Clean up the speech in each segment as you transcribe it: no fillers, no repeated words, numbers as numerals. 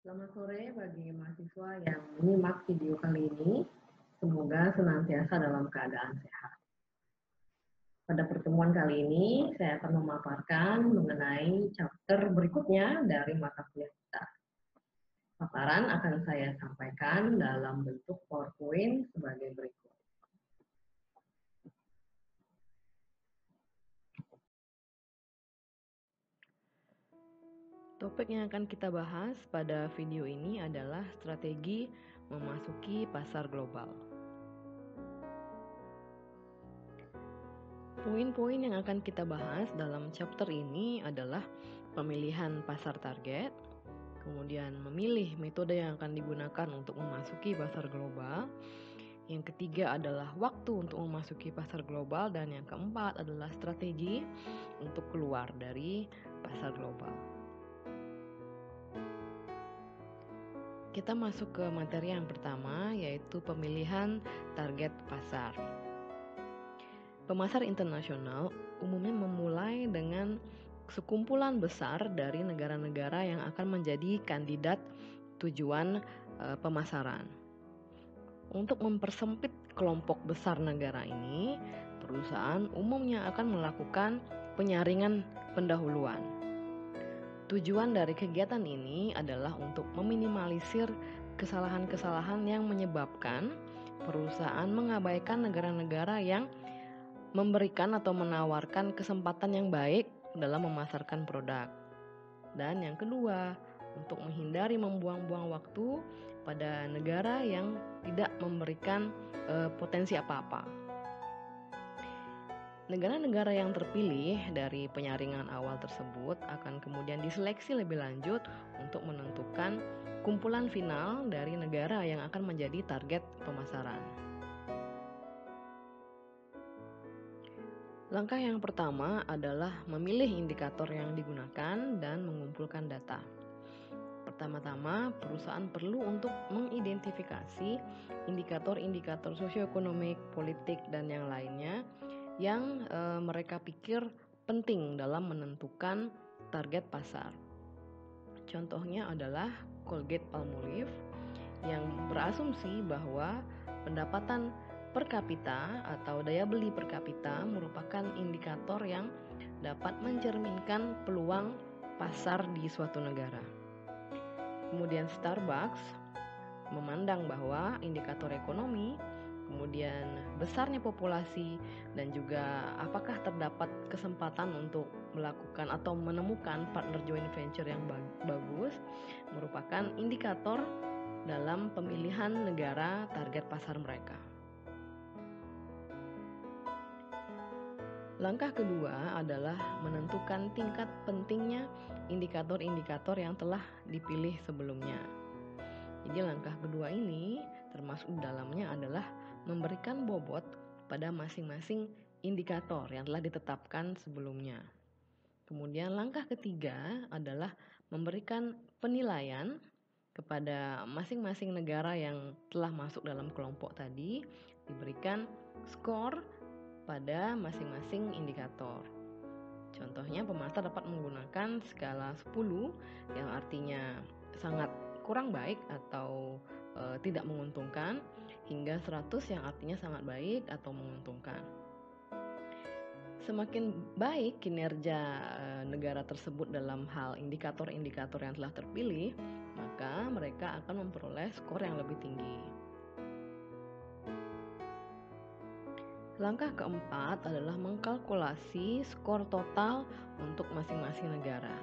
Selamat sore bagi mahasiswa yang menyimak video kali ini. Semoga senantiasa dalam keadaan sehat. Pada pertemuan kali ini, saya akan memaparkan mengenai chapter berikutnya dari mata kuliah kita. Paparan akan saya sampaikan dalam bentuk PowerPoint sebagai berikut. Topik yang akan kita bahas pada video ini adalah strategi memasuki pasar global. Poin-poin yang akan kita bahas dalam chapter ini adalah pemilihan pasar target, kemudian memilih metode yang akan digunakan untuk memasuki pasar global. Yang ketiga adalah waktu untuk memasuki pasar global, dan yang keempat adalah strategi untuk keluar dari pasar global. Kita masuk ke materi yang pertama, yaitu pemilihan target pasar. Pemasar internasional umumnya memulai dengan sekumpulan besar dari negara-negara yang akan menjadi kandidat tujuan pemasaran. Untuk mempersempit kelompok besar negara ini, perusahaan umumnya akan melakukan penyaringan pendahuluan. Tujuan dari kegiatan ini adalah untuk meminimalisir kesalahan-kesalahan yang menyebabkan perusahaan mengabaikan negara-negara yang memberikan atau menawarkan kesempatan yang baik dalam memasarkan produk. Dan yang kedua, untuk menghindari membuang-buang waktu pada negara yang tidak memberikan potensi apa-apa. Negara-negara yang terpilih dari penyaringan awal tersebut akan kemudian diseleksi lebih lanjut untuk menentukan kumpulan final dari negara yang akan menjadi target pemasaran. Langkah yang pertama adalah memilih indikator yang digunakan dan mengumpulkan data. Pertama-tama, perusahaan perlu untuk mengidentifikasi indikator-indikator sosioekonomik, politik, dan yang lainnya yang mereka pikir penting dalam menentukan target pasar. Contohnya adalah Colgate-Palmolive yang berasumsi bahwa pendapatan per kapita atau daya beli per kapita merupakan indikator yang dapat mencerminkan peluang pasar di suatu negara. Kemudian Starbucks memandang bahwa indikator ekonomi, kemudian besarnya populasi, dan juga apakah terdapat kesempatan untuk melakukan atau menemukan partner joint venture yang bagus merupakan indikator dalam pemilihan negara target pasar mereka. Langkah kedua adalah menentukan tingkat pentingnya indikator-indikator yang telah dipilih sebelumnya. Jadi langkah kedua ini termasuk dalamnya adalah memberikan bobot pada masing-masing indikator yang telah ditetapkan sebelumnya. Kemudian langkah ketiga adalah memberikan penilaian kepada masing-masing negara yang telah masuk dalam kelompok tadi, diberikan skor pada masing-masing indikator. Contohnya, pemasar dapat menggunakan skala 10 yang artinya sangat kurang baik atau tidak menguntungkan, hingga 100 yang artinya sangat baik atau menguntungkan. Semakin baik kinerja negara tersebut dalam hal indikator-indikator yang telah terpilih, maka mereka akan memperoleh skor yang lebih tinggi. Langkah keempat adalah mengkalkulasi skor total untuk masing-masing negara.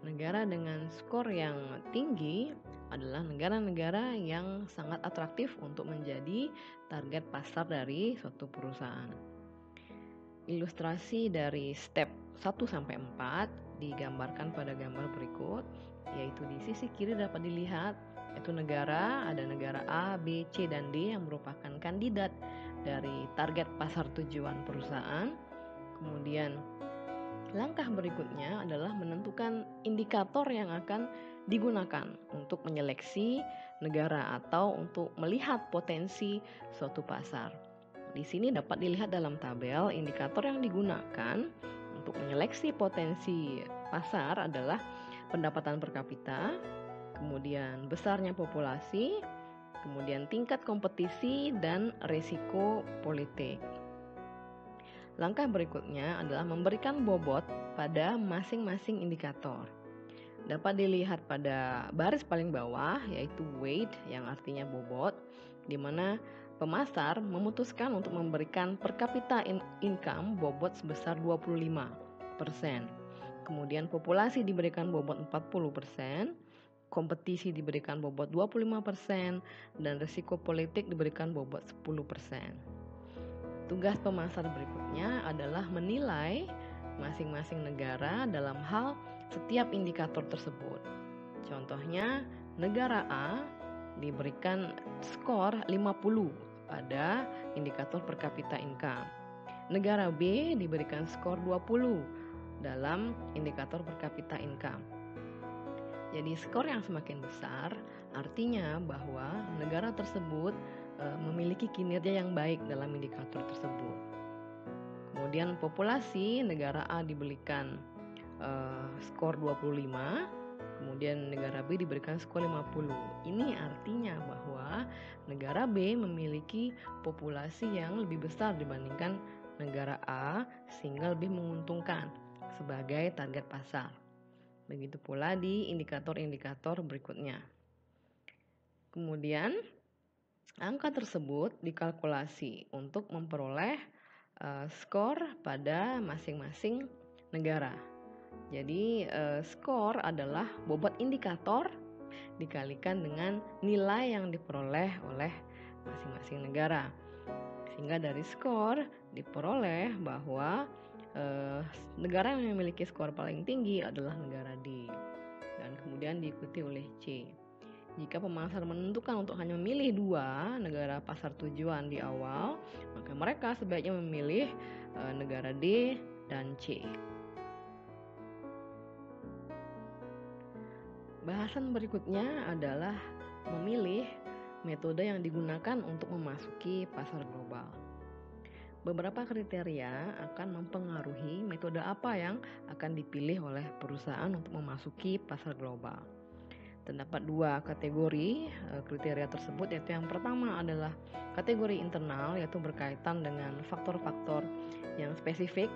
Negara dengan skor yang tinggi adalah negara-negara yang sangat atraktif untuk menjadi target pasar dari suatu perusahaan. Ilustrasi dari step 1-4 digambarkan pada gambar berikut, yaitu di sisi kiri dapat dilihat yaitu negara, ada negara A, B, C, dan D yang merupakan kandidat dari target pasar tujuan perusahaan. Kemudian langkah berikutnya adalah menentukan indikator yang akan digunakan untuk menyeleksi negara atau untuk melihat potensi suatu pasar. Di sini dapat dilihat dalam tabel indikator yang digunakan untuk menyeleksi potensi pasar adalah pendapatan per kapita, kemudian besarnya populasi, kemudian tingkat kompetisi, dan resiko politik. Langkah berikutnya adalah memberikan bobot pada masing-masing indikator. Dapat dilihat pada baris paling bawah, yaitu weight yang artinya bobot, di mana pemasar memutuskan untuk memberikan per kapita income bobot sebesar 25%. Kemudian populasi diberikan bobot 40%, kompetisi diberikan bobot 25%, dan risiko politik diberikan bobot 10%. Tugas pemasar berikutnya adalah menilai masing-masing negara dalam hal setiap indikator tersebut. Contohnya, negara A diberikan skor 50 pada indikator per kapita income. Negara B diberikan skor 20 dalam indikator per kapita income. Jadi skor yang semakin besar artinya bahwa negara tersebut memiliki kinerja yang baik dalam indikator tersebut. Kemudian populasi negara A diberikan skor 25, kemudian negara B diberikan skor 50. Ini artinya bahwa negara B memiliki populasi yang lebih besar dibandingkan negara A, sehingga lebih menguntungkan sebagai target pasar. Begitu pula di indikator-indikator berikutnya. Kemudian angka tersebut dikalkulasi untuk memperoleh skor pada masing-masing negara. Jadi skor adalah bobot indikator dikalikan dengan nilai yang diperoleh oleh masing-masing negara. Sehingga dari skor diperoleh bahwa negara yang memiliki skor paling tinggi adalah negara D, dan kemudian diikuti oleh C. Jika pemasar menentukan untuk hanya memilih 2 negara pasar tujuan di awal, maka mereka sebaiknya memilih negara D dan C. Bahasan berikutnya adalah memilih metode yang digunakan untuk memasuki pasar global. Beberapa kriteria akan mempengaruhi metode apa yang akan dipilih oleh perusahaan untuk memasuki pasar global. Terdapat 2 kategori kriteria tersebut, yaitu yang pertama adalah kategori internal, yaitu berkaitan dengan faktor-faktor yang spesifik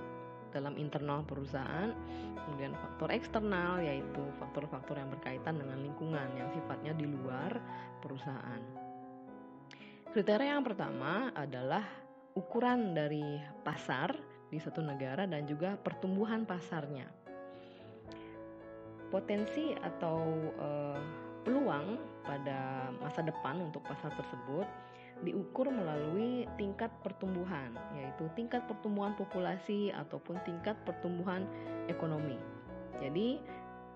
dalam internal perusahaan. Kemudian faktor eksternal, yaitu faktor-faktor yang berkaitan dengan lingkungan yang sifatnya di luar perusahaan. Kriteria yang pertama adalah ukuran dari pasar di suatu negara dan juga pertumbuhan pasarnya. Potensi atau peluang pada masa depan untuk pasar tersebut diukur melalui tingkat pertumbuhan, yaitu tingkat pertumbuhan populasi ataupun tingkat pertumbuhan ekonomi. Jadi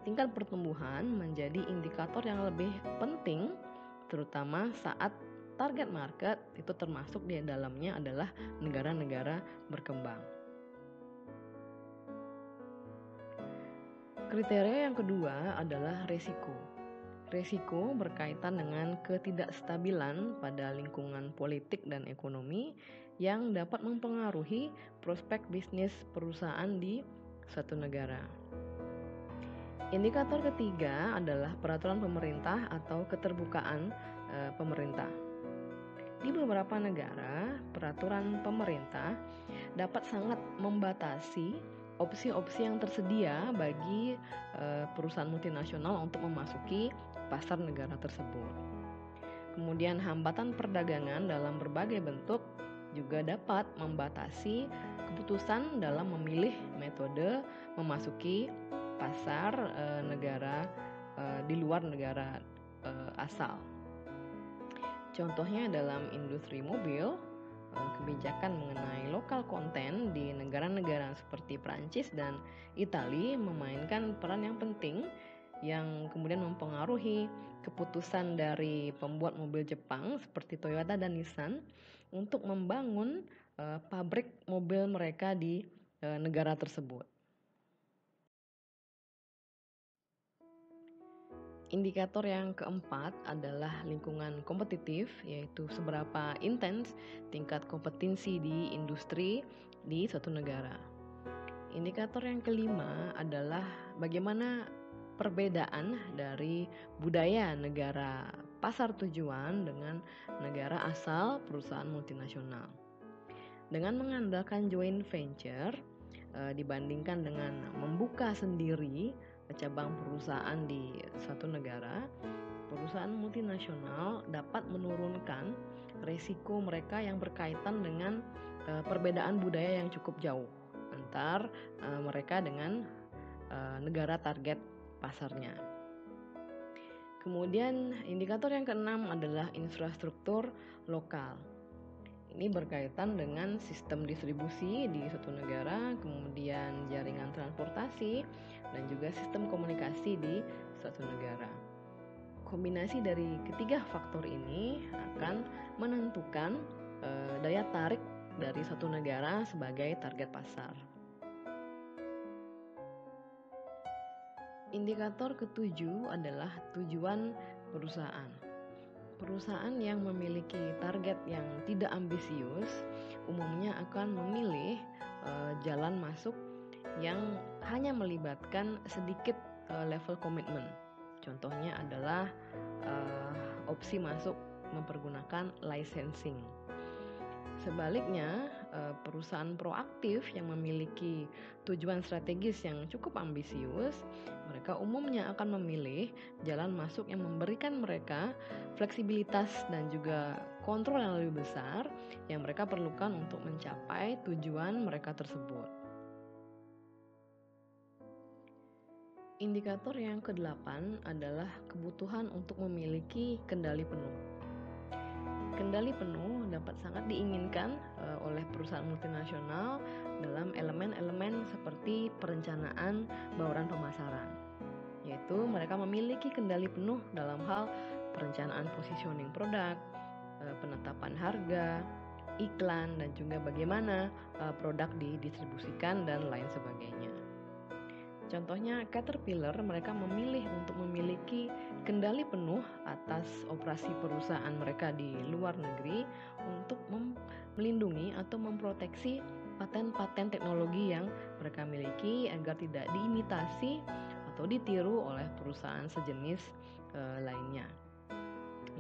tingkat pertumbuhan menjadi indikator yang lebih penting, terutama saat target market itu termasuk di dalamnya adalah negara-negara berkembang. Kriteria yang kedua adalah resiko. Resiko berkaitan dengan ketidakstabilan pada lingkungan politik dan ekonomi yang dapat mempengaruhi prospek bisnis perusahaan di suatu negara. Indikator ketiga adalah peraturan pemerintah atau keterbukaan pemerintah. Di beberapa negara, peraturan pemerintah dapat sangat membatasi opsi-opsi yang tersedia bagi perusahaan multinasional untuk memasuki pasar negara tersebut. Kemudian hambatan perdagangan dalam berbagai bentuk juga dapat membatasi keputusan dalam memilih metode memasuki pasar negara di luar negara asal. Contohnya dalam industri mobil, kebijakan mengenai lokal konten di negara-negara seperti Prancis dan Italia memainkan peran yang penting yang kemudian mempengaruhi keputusan dari pembuat mobil Jepang seperti Toyota dan Nissan untuk membangun pabrik mobil mereka di negara tersebut. Indikator yang keempat adalah lingkungan kompetitif, yaitu seberapa intens tingkat kompetensi di industri di suatu negara. Indikator yang kelima adalah bagaimana perbedaan dari budaya negara pasar tujuan dengan negara asal perusahaan multinasional. Dengan mengandalkan joint venture dibandingkan dengan membuka sendiri cabang perusahaan di suatu negara, perusahaan multinasional dapat menurunkan resiko mereka yang berkaitan dengan perbedaan budaya yang cukup jauh antar mereka dengan negara target pasarnya. Kemudian indikator yang keenam adalah infrastruktur lokal. Ini berkaitan dengan sistem distribusi di suatu negara, kemudian jaringan transportasi, dan juga sistem komunikasi di suatu negara. Kombinasi dari ketiga faktor ini akan menentukan daya tarik dari suatu negara sebagai target pasar. Indikator ketujuh adalah tujuan perusahaan. Perusahaan yang memiliki target yang tidak ambisius umumnya akan memilih jalan masuk yang hanya melibatkan sedikit level komitmen. Contohnya adalah opsi masuk mempergunakan licensing. Sebaliknya, perusahaan proaktif yang memiliki tujuan strategis yang cukup ambisius, mereka umumnya akan memilih jalan masuk yang memberikan mereka fleksibilitas dan juga kontrol yang lebih besar yang mereka perlukan untuk mencapai tujuan mereka tersebut. Indikator yang ke-8 adalah kebutuhan untuk memiliki kendali penuh. Kendali penuh dapat sangat diinginkan oleh perusahaan multinasional dalam elemen-elemen seperti perencanaan bauran pemasaran, yaitu mereka memiliki kendali penuh dalam hal perencanaan positioning produk, penetapan harga, iklan, dan juga bagaimana produk didistribusikan dan lain sebagainya. Contohnya Caterpillar, mereka memilih untuk memiliki kendali penuh atas operasi perusahaan mereka di luar negeri untuk melindungi atau memproteksi paten-paten teknologi yang mereka miliki agar tidak diimitasi atau ditiru oleh perusahaan sejenis lainnya.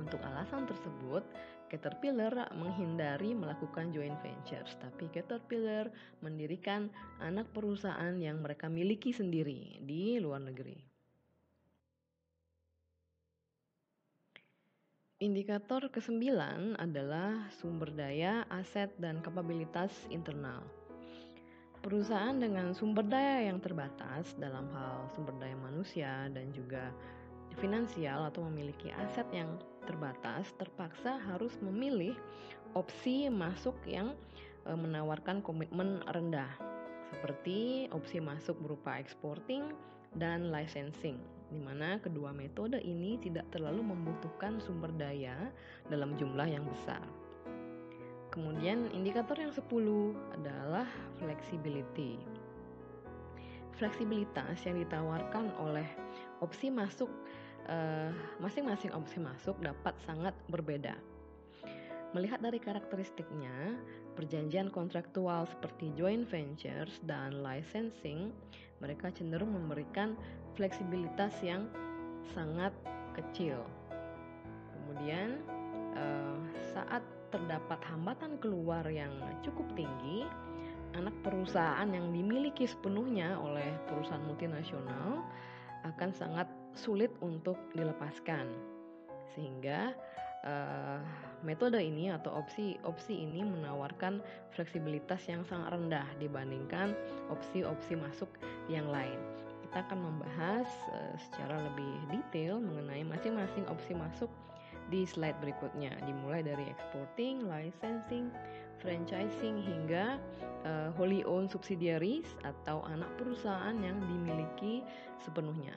Untuk alasan tersebut, Caterpillar menghindari melakukan joint ventures, tapi Caterpillar mendirikan anak perusahaan yang mereka miliki sendiri di luar negeri. Indikator ke-9 adalah sumber daya, aset, dan kapabilitas internal. Perusahaan dengan sumber daya yang terbatas dalam hal sumber daya manusia dan juga finansial atau memiliki aset yang terbatas terpaksa harus memilih opsi masuk yang menawarkan komitmen rendah, seperti opsi masuk berupa exporting dan licensing, di mana kedua metode ini tidak terlalu membutuhkan sumber daya dalam jumlah yang besar. Kemudian indikator yang 10 adalah flexibility. Fleksibilitas yang ditawarkan oleh opsi masuk masing-masing opsi masuk dapat sangat berbeda. Melihat dari karakteristiknya, perjanjian kontraktual seperti joint ventures dan licensing, mereka cenderung memberikan fleksibilitas yang sangat kecil. Kemudian, saat terdapat hambatan keluar yang cukup tinggi, anak perusahaan yang dimiliki sepenuhnya oleh perusahaan multinasional akan sangat sulit untuk dilepaskan, sehingga metode ini atau opsi ini menawarkan fleksibilitas yang sangat rendah dibandingkan opsi-opsi masuk yang lain. Kita akan membahas secara lebih detail mengenai masing-masing opsi masuk di slide berikutnya, dimulai dari exporting, licensing, franchising hingga wholly owned subsidiaries atau anak perusahaan yang dimiliki sepenuhnya.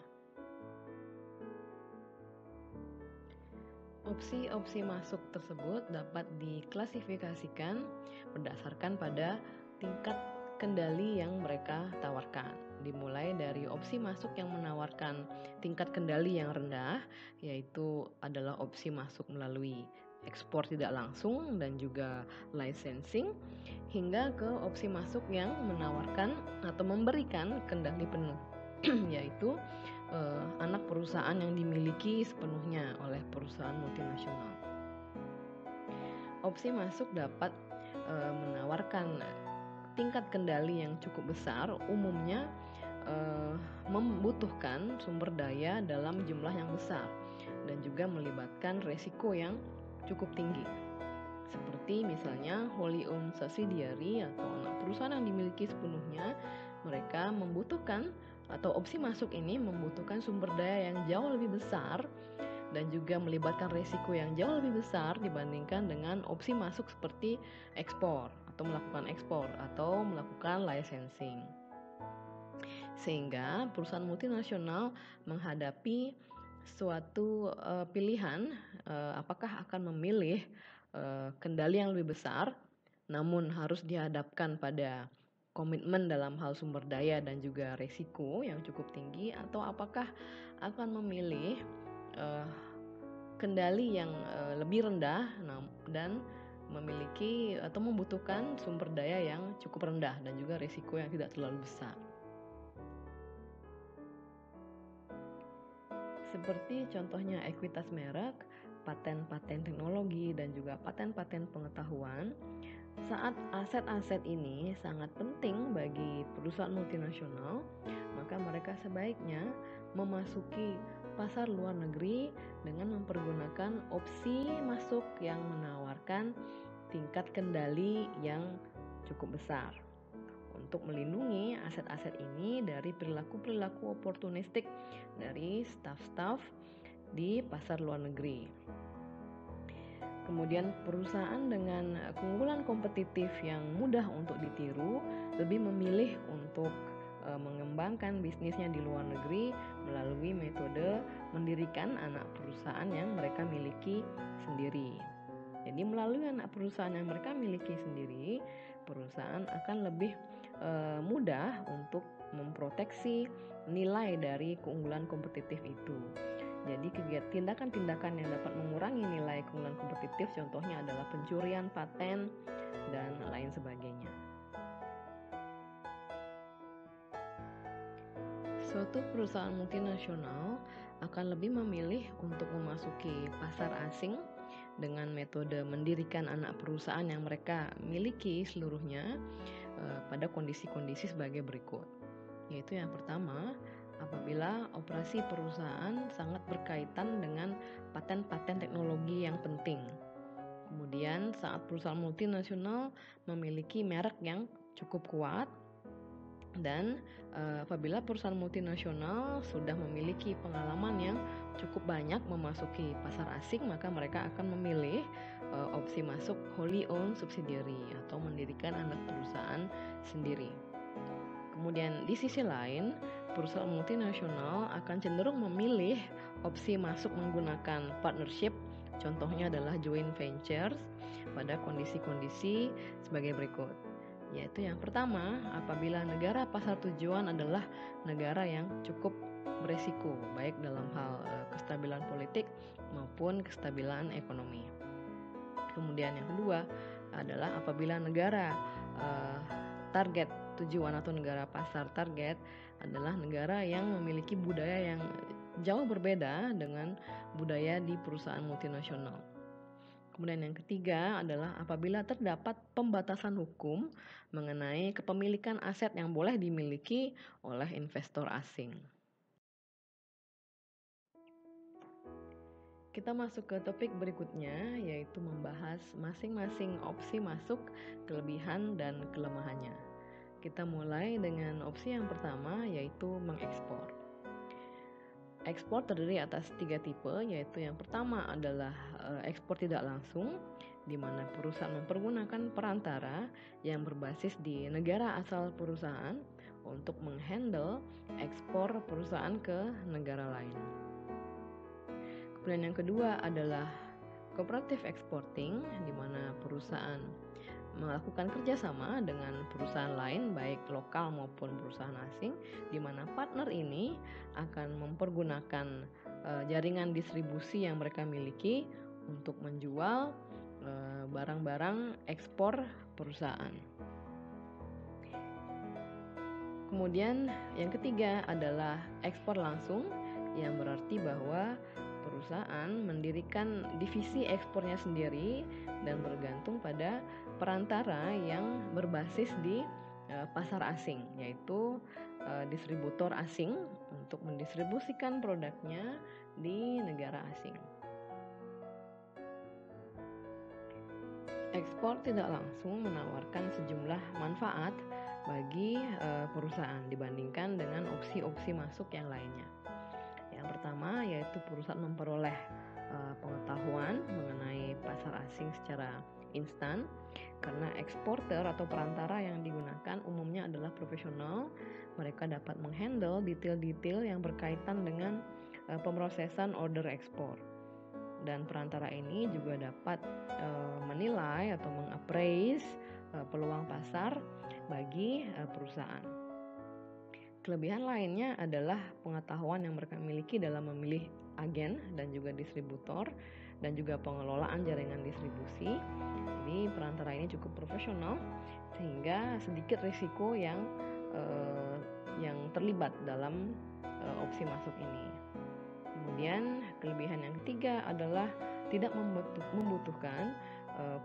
Opsi-opsi masuk tersebut dapat diklasifikasikan berdasarkan pada tingkat kendali yang mereka tawarkan. Dimulai dari opsi masuk yang menawarkan tingkat kendali yang rendah, yaitu adalah opsi masuk melalui ekspor tidak langsung dan juga licensing, hingga ke opsi masuk yang menawarkan atau memberikan kendali penuh, yaitu anak perusahaan yang dimiliki sepenuhnya oleh perusahaan multinasional. Opsi masuk dapat menawarkan tingkat kendali yang cukup besar, umumnya membutuhkan sumber daya dalam jumlah yang besar dan juga melibatkan resiko yang cukup tinggi. Seperti misalnya wholly owned subsidiary atau anak perusahaan yang dimiliki sepenuhnya, mereka membutuhkan atau opsi masuk ini membutuhkan sumber daya yang jauh lebih besar dan juga melibatkan resiko yang jauh lebih besar dibandingkan dengan opsi masuk seperti ekspor atau melakukan ekspor atau melakukan licensing. Sehingga perusahaan multinasional menghadapi suatu pilihan apakah akan memilih kendali yang lebih besar namun harus dihadapkan pada komitmen dalam hal sumber daya dan juga resiko yang cukup tinggi, atau apakah akan memilih kendali yang lebih rendah dan memiliki atau membutuhkan sumber daya yang cukup rendah dan juga resiko yang tidak terlalu besar. Seperti contohnya ekuitas merek, paten-paten teknologi, dan juga paten-paten pengetahuan. Saat aset-aset ini sangat penting bagi perusahaan multinasional, maka mereka sebaiknya memasuki pasar luar negeri dengan mempergunakan opsi masuk yang menawarkan tingkat kendali yang cukup besar untuk melindungi aset-aset ini dari perilaku-perilaku oportunistik dari staf-staf di pasar luar negeri. Kemudian perusahaan dengan keunggulan kompetitif yang mudah untuk ditiru lebih memilih untuk mengembangkan bisnisnya di luar negeri melalui metode mendirikan anak perusahaan yang mereka miliki sendiri. Jadi melalui anak perusahaan yang mereka miliki sendiri, perusahaan akan lebih mudah untuk memproteksi nilai dari keunggulan kompetitif itu. Jadi tindakan-tindakan yang dapat mengurangi nilai keunggulan kompetitif contohnya adalah pencurian paten dan lain sebagainya. Suatu perusahaan multinasional akan lebih memilih untuk memasuki pasar asing dengan metode mendirikan anak perusahaan yang mereka miliki seluruhnya pada kondisi-kondisi sebagai berikut. Yaitu yang pertama, apabila operasi perusahaan sangat berkaitan dengan paten-paten teknologi yang penting. Kemudian saat perusahaan multinasional memiliki merek yang cukup kuat, dan apabila perusahaan multinasional sudah memiliki pengalaman yang cukup banyak memasuki pasar asing, maka mereka akan memilih opsi masuk wholly owned subsidiary atau mendirikan anak perusahaan sendiri. Kemudian di sisi lain, perusahaan multinasional akan cenderung memilih opsi masuk menggunakan partnership, contohnya adalah joint ventures pada kondisi-kondisi sebagai berikut. Yaitu yang pertama, apabila negara pasar tujuan adalah negara yang cukup beresiko, baik dalam hal kestabilan politik maupun kestabilan ekonomi. Kemudian yang kedua adalah apabila negara target tujuan atau negara pasar target adalah negara yang memiliki budaya yang jauh berbeda dengan budaya di perusahaan multinasional. Kemudian yang ketiga adalah apabila terdapat pembatasan hukum mengenai kepemilikan aset yang boleh dimiliki oleh investor asing. Kita masuk ke topik berikutnya, yaitu membahas masing-masing opsi masuk, kelebihan dan kelemahannya. Kita mulai dengan opsi yang pertama, yaitu mengekspor. Ekspor terdiri atas 3 tipe, yaitu yang pertama adalah ekspor tidak langsung, di mana perusahaan mempergunakan perantara yang berbasis di negara asal perusahaan untuk menghandle ekspor perusahaan ke negara lain. Kemudian yang kedua adalah cooperative exporting, di mana perusahaan melakukan kerjasama dengan perusahaan lain baik lokal maupun perusahaan asing, di mana partner ini akan mempergunakan jaringan distribusi yang mereka miliki untuk menjual barang-barang ekspor perusahaan. Kemudian yang ketiga adalah ekspor langsung, yang berarti bahwa perusahaan mendirikan divisi ekspornya sendiri dan bergantung pada perantara yang berbasis di pasar asing, yaitu distributor asing untuk mendistribusikan produknya di negara asing. Ekspor tidak langsung menawarkan sejumlah manfaat bagi perusahaan dibandingkan dengan opsi-opsi masuk yang lainnya. Yang pertama yaitu perusahaan memperoleh pengetahuan mengenai pasar asing secara instan, karena eksporter atau perantara yang digunakan umumnya adalah profesional. Mereka dapat menghandle detail-detail yang berkaitan dengan pemrosesan order ekspor. Dan perantara ini juga dapat menilai atau mengappraise peluang pasar bagi perusahaan. Kelebihan lainnya adalah pengetahuan yang mereka miliki dalam memilih agen dan juga distributor dan juga pengelolaan jaringan distribusi. Jadi perantara ini cukup profesional sehingga sedikit risiko yang terlibat dalam opsi masuk ini. Kemudian kelebihan yang ketiga adalah tidak membutuhkan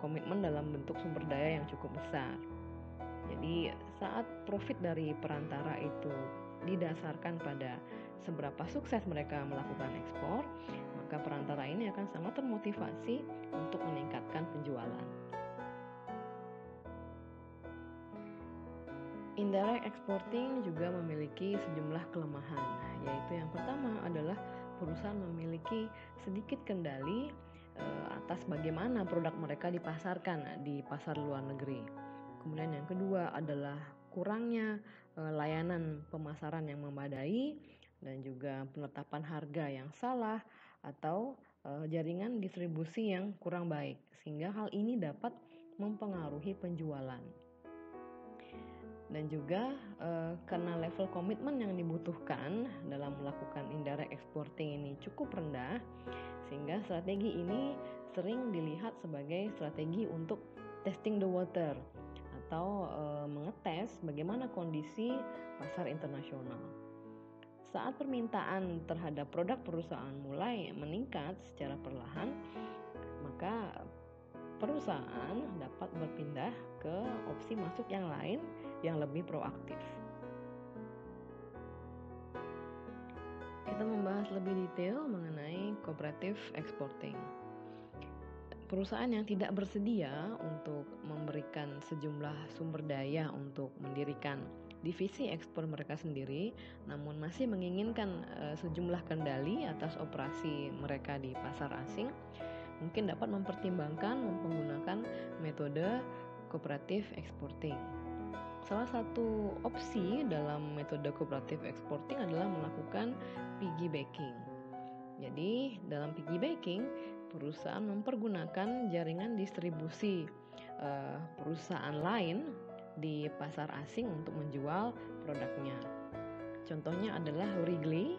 komitmen dalam bentuk sumber daya yang cukup besar. Jadi saat profit dari perantara itu didasarkan pada seberapa sukses mereka melakukan ekspor, maka perantara ini akan sangat termotivasi untuk meningkatkan penjualan. Indirect exporting juga memiliki sejumlah kelemahan, yaitu yang pertama adalah perusahaan memiliki sedikit kendali atas bagaimana produk mereka dipasarkan di pasar luar negeri. Kemudian yang kedua adalah kurangnya layanan pemasaran yang memadai dan juga penetapan harga yang salah atau jaringan distribusi yang kurang baik, sehingga hal ini dapat mempengaruhi penjualan. Dan juga karena level komitmen yang dibutuhkan dalam melakukan indirect exporting ini cukup rendah, sehingga strategi ini sering dilihat sebagai strategi untuk testing the water atau mengetes bagaimana kondisi pasar internasional. Saat permintaan terhadap produk perusahaan mulai meningkat secara perlahan, maka perusahaan dapat berpindah ke opsi masuk yang lain yang lebih proaktif. Kita membahas lebih detail mengenai cooperative exporting. Perusahaan yang tidak bersedia untuk memberikan sejumlah sumber daya untuk mendirikan divisi ekspor mereka sendiri, namun masih menginginkan sejumlah kendali atas operasi mereka di pasar asing, mungkin dapat mempertimbangkan menggunakan metode cooperative exporting. Salah satu opsi dalam metode cooperative exporting adalah melakukan piggybacking. Jadi dalam piggybacking, perusahaan mempergunakan jaringan distribusi perusahaan lain di pasar asing untuk menjual produknya. Contohnya adalah Wrigley,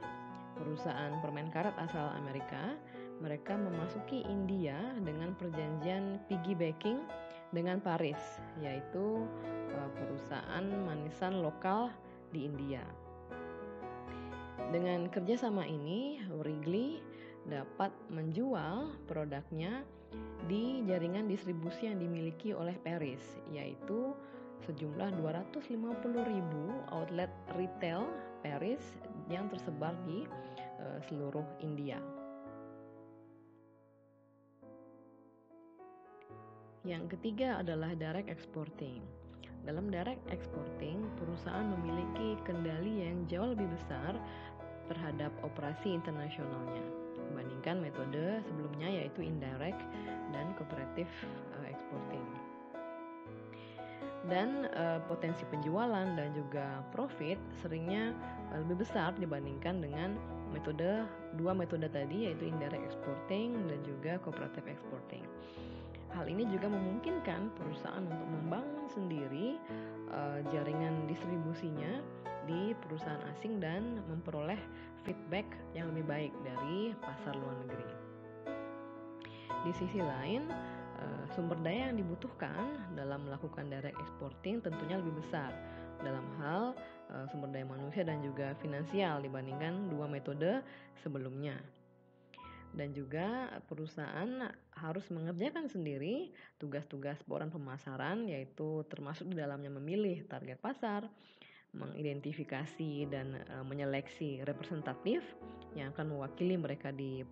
perusahaan permen karet asal Amerika. Mereka memasuki India dengan perjanjian piggybacking dengan Paris, yaitu perusahaan manisan lokal di India. Dengan kerjasama ini, Wrigley dapat menjual produknya di jaringan distribusi yang dimiliki oleh Paris, yaitu sejumlah 250.000 outlet retail Paris yang tersebar di seluruh India. Yang ketiga adalah direct exporting. Dalam direct exporting, perusahaan memiliki kendali yang jauh lebih besar terhadap operasi internasionalnya dibandingkan metode sebelumnya, yaitu indirect dan cooperative exporting. Dan potensi penjualan dan juga profit seringnya lebih besar dibandingkan dengan dua metode tadi, yaitu indirect exporting dan juga cooperative exporting. Hal ini juga memungkinkan perusahaan untuk membangun sendiri jaringan distribusinya di perusahaan asing dan memperoleh feedback yang lebih baik dari pasar luar negeri. Di sisi lain, sumber daya yang dibutuhkan dalam melakukan direct exporting tentunya lebih besar dalam hal sumber daya manusia dan juga finansial dibandingkan dua metode sebelumnya. Dan juga perusahaan harus mengerjakan sendiri tugas-tugas peran pemasaran, yaitu termasuk di dalamnya memilih target pasar, mengidentifikasi dan menyeleksi representatif yang akan mewakili mereka di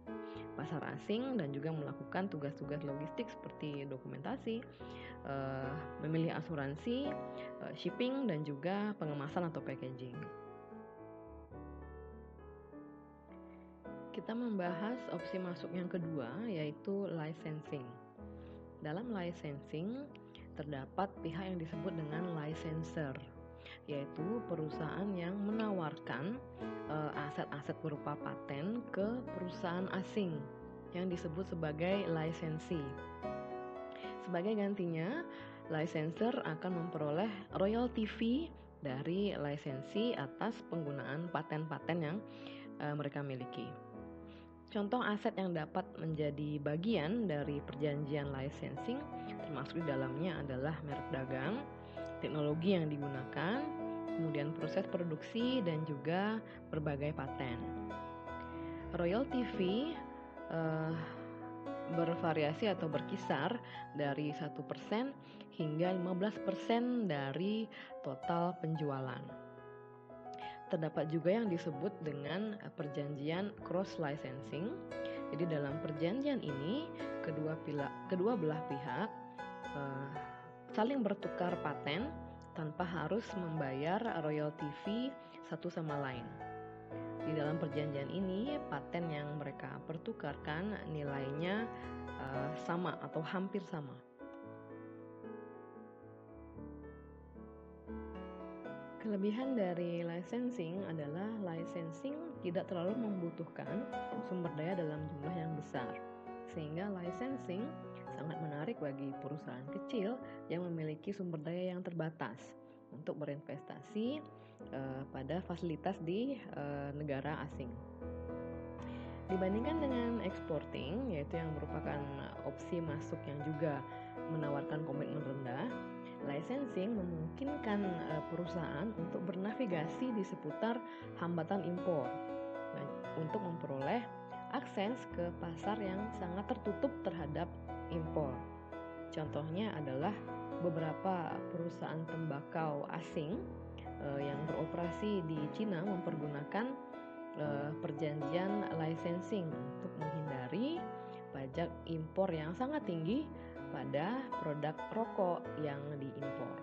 pasar asing, dan juga melakukan tugas-tugas logistik seperti dokumentasi, memilih asuransi, shipping, dan juga pengemasan atau packaging. Kita membahas opsi masuk yang kedua, yaitu licensing. Dalam licensing terdapat pihak yang disebut dengan licensor, yaitu perusahaan yang menawarkan aset-aset berupa paten ke perusahaan asing yang disebut sebagai licensee. Sebagai gantinya, licensor akan memperoleh royalty fee dari licensee atas penggunaan paten-paten yang mereka miliki. Contoh aset yang dapat menjadi bagian dari perjanjian licensing termasuk di dalamnya adalah merek dagang, teknologi yang digunakan, kemudian proses produksi, dan juga berbagai paten. Royalty fee bervariasi atau berkisar dari 1% hingga 15% dari total penjualan. Terdapat juga yang disebut dengan perjanjian cross licensing. Jadi dalam perjanjian ini kedua belah pihak saling bertukar paten tanpa harus membayar royalty fee satu sama lain. Di dalam perjanjian ini, paten yang mereka pertukarkan nilainya sama atau hampir sama. Kelebihan dari licensing adalah licensing tidak terlalu membutuhkan sumber daya dalam jumlah yang besar, sehingga licensing sangat menarik bagi perusahaan kecil yang memiliki sumber daya yang terbatas untuk berinvestasi pada fasilitas di negara asing. Dibandingkan dengan exporting, yaitu yang merupakan opsi masuk yang juga menawarkan komitmen rendah, licensing memungkinkan perusahaan untuk bernavigasi di seputar hambatan impor untuk memperoleh akses ke pasar yang sangat tertutup terhadap impor. Contohnya adalah beberapa perusahaan tembakau asing yang beroperasi di Cina mempergunakan perjanjian licensing untuk menghindari pajak impor yang sangat tinggi pada produk rokok yang diimpor.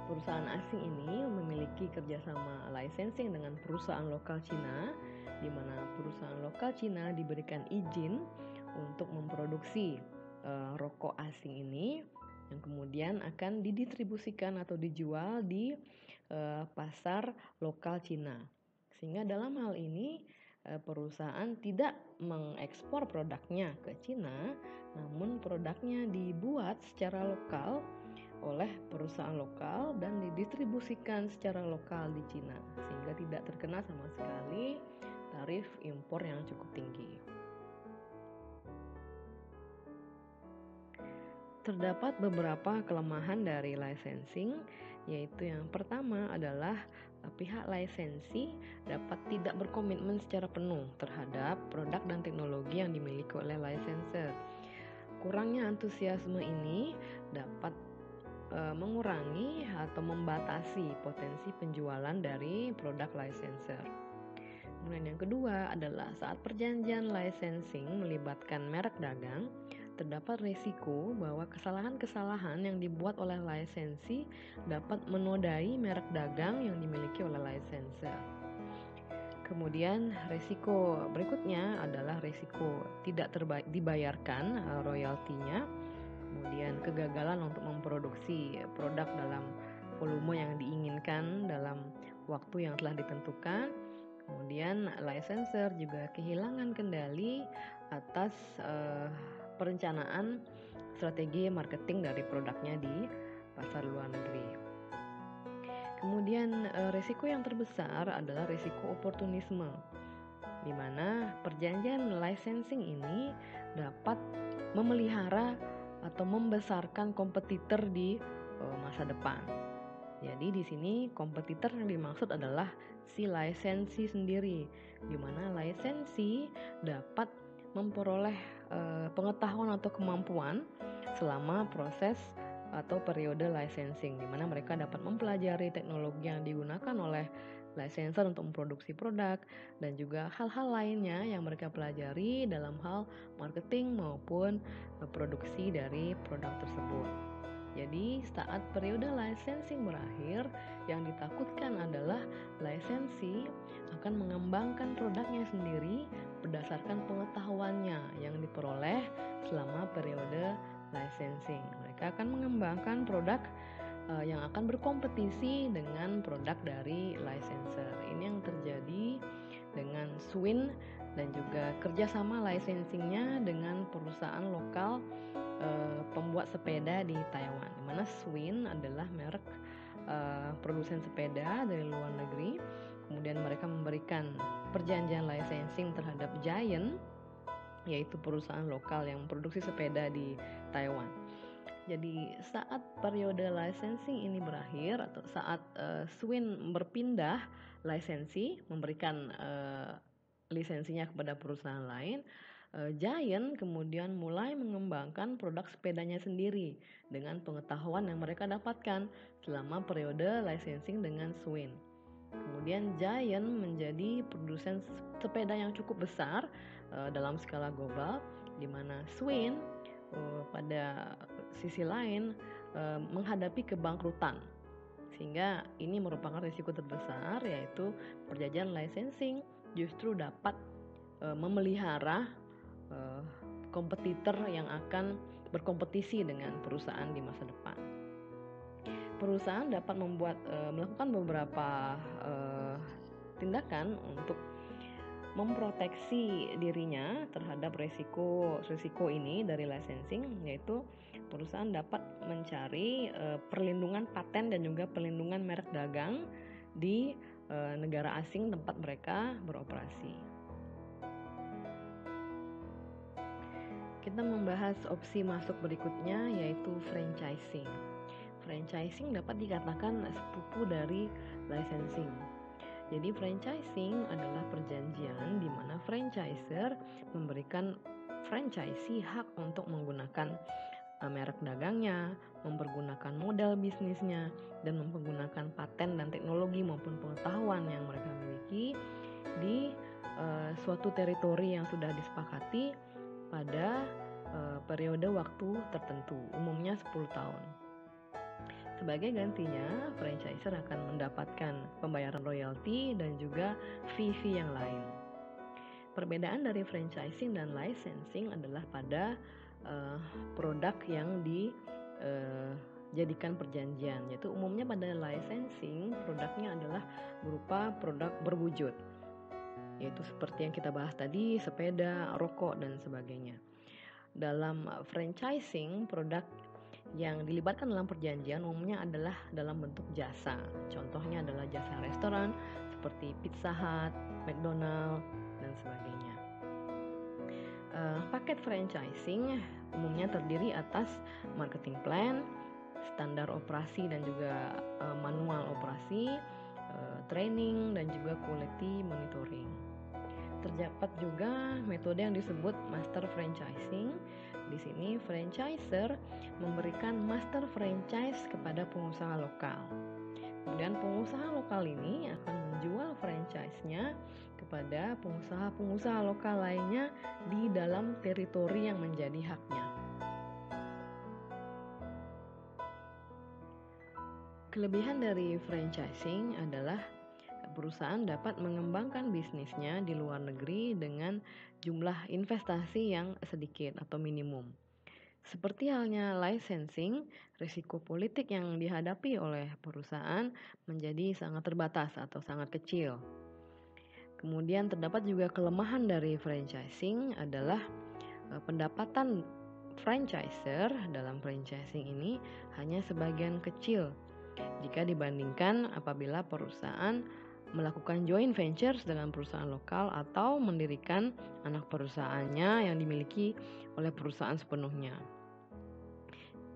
Perusahaan asing ini memiliki kerjasama licensing dengan perusahaan lokal Cina, di mana perusahaan lokal Cina diberikan izin untuk memproduksi rokok asing ini yang kemudian akan didistribusikan atau dijual di pasar lokal Cina. Sehingga dalam hal ini perusahaan tidak mengekspor produknya ke Cina, namun produknya dibuat secara lokal oleh perusahaan lokal dan didistribusikan secara lokal di Cina, sehingga tidak terkena sama sekali tarif impor yang cukup tinggi. Terdapat beberapa kelemahan dari licensing, yaitu yang pertama adalah pihak lisensi dapat tidak berkomitmen secara penuh terhadap produk dan teknologi yang dimiliki oleh licensor. Kurangnya antusiasme ini dapat mengurangi atau membatasi potensi penjualan dari produk licensor. Kemudian yang kedua adalah saat perjanjian licensing melibatkan merek dagang, terdapat risiko bahwa kesalahan-kesalahan yang dibuat oleh lisensi dapat menodai merek dagang yang dimiliki oleh licensor. Kemudian risiko berikutnya adalah risiko tidak dibayarkan royaltinya, kemudian kegagalan untuk memproduksi produk dalam volume yang diinginkan dalam waktu yang telah ditentukan. Kemudian licensor juga kehilangan kendali atas perencanaan strategi marketing dari produknya di pasar luar negeri. Kemudian risiko yang terbesar adalah risiko oportunisme, di mana perjanjian licensing ini dapat memelihara atau membesarkan kompetitor di masa depan. Jadi di sini kompetitor yang dimaksud adalah si lisensi sendiri, di mana lisensi dapat memperoleh pengetahuan atau kemampuan selama proses atau periode licensing, di mana mereka dapat mempelajari teknologi yang digunakan oleh licensor untuk memproduksi produk dan juga hal-hal lainnya yang mereka pelajari dalam hal marketing maupun produksi dari produk tersebut. Jadi saat periode licensing berakhir, yang ditakutkan adalah lisensi akan mengembangkan produknya sendiri berdasarkan pengetahuannya yang diperoleh selama periode licensing. Mereka akan mengembangkan produk yang akan berkompetisi dengan produk dari licensor. Ini yang terjadi dengan Swin dan juga kerjasama licensingnya dengan perusahaan lokal pembuat sepeda di Taiwan, di mana Swin adalah merek produsen sepeda dari luar negeri. Kemudian mereka memberikan perjanjian licensing terhadap Giant, yaitu perusahaan lokal yang memproduksi sepeda di Taiwan. Jadi saat periode licensing ini berakhir atau saat Swin berpindah lisensi, memberikan lisensinya kepada perusahaan lain, Giant kemudian mulai mengembangkan produk sepedanya sendiri dengan pengetahuan yang mereka dapatkan selama periode licensing dengan Swin. Kemudian Giant menjadi produsen sepeda yang cukup besar dalam skala global, di mana Swin pada sisi lain menghadapi kebangkrutan, sehingga ini merupakan risiko terbesar, yaitu perjanjian licensing justru dapat memelihara kompetitor yang akan berkompetisi dengan perusahaan di masa depan. Perusahaan dapat melakukan beberapa tindakan untuk memproteksi dirinya terhadap risiko ini dari licensing, yaitu perusahaan dapat mencari perlindungan paten dan juga perlindungan merek dagang di negara asing tempat mereka beroperasi. Kita membahas opsi masuk berikutnya, yaitu franchising. Franchising dapat dikatakan sepupu dari licensing. Jadi franchising adalah perjanjian di mana franchisor memberikan franchisee hak untuk menggunakan merek dagangnya, mempergunakan modal bisnisnya, dan mempergunakan paten dan teknologi maupun pengetahuan yang mereka miliki di suatu teritori yang sudah disepakati pada periode waktu tertentu, umumnya 10 tahun. Sebagai gantinya, franchisor akan mendapatkan pembayaran royalti dan juga fee-fee yang lain. Perbedaan dari franchising dan licensing adalah pada produk yang dijadikan perjanjian, yaitu umumnya pada licensing produknya adalah berupa produk berwujud, yaitu seperti yang kita bahas tadi, sepeda, rokok, dan sebagainya. Dalam franchising, produk yang dilibatkan dalam perjanjian umumnya adalah dalam bentuk jasa. Contohnya adalah jasa restoran seperti Pizza Hut, McDonald, dan sebagainya. Paket franchising umumnya terdiri atas marketing plan, standar operasi dan juga manual operasi, training, dan juga quality monitoring. Terdapat juga metode yang disebut master franchising. Di sini franchisor memberikan master franchise kepada pengusaha lokal. Kemudian pengusaha lokal ini akan menjual franchise-nya kepada pengusaha-pengusaha lokal lainnya di dalam teritori yang menjadi haknya. Kelebihan dari franchising adalah perusahaan dapat mengembangkan bisnisnya di luar negeri dengan jumlah investasi yang sedikit atau minimum. Seperti halnya licensing, risiko politik yang dihadapi oleh perusahaan menjadi sangat terbatas atau sangat kecil. Kemudian terdapat juga kelemahan dari franchising adalah pendapatan franchisor dalam franchising ini hanya sebagian kecil jika dibandingkan apabila perusahaan melakukan joint ventures dengan perusahaan lokal atau mendirikan anak perusahaannya yang dimiliki oleh perusahaan sepenuhnya.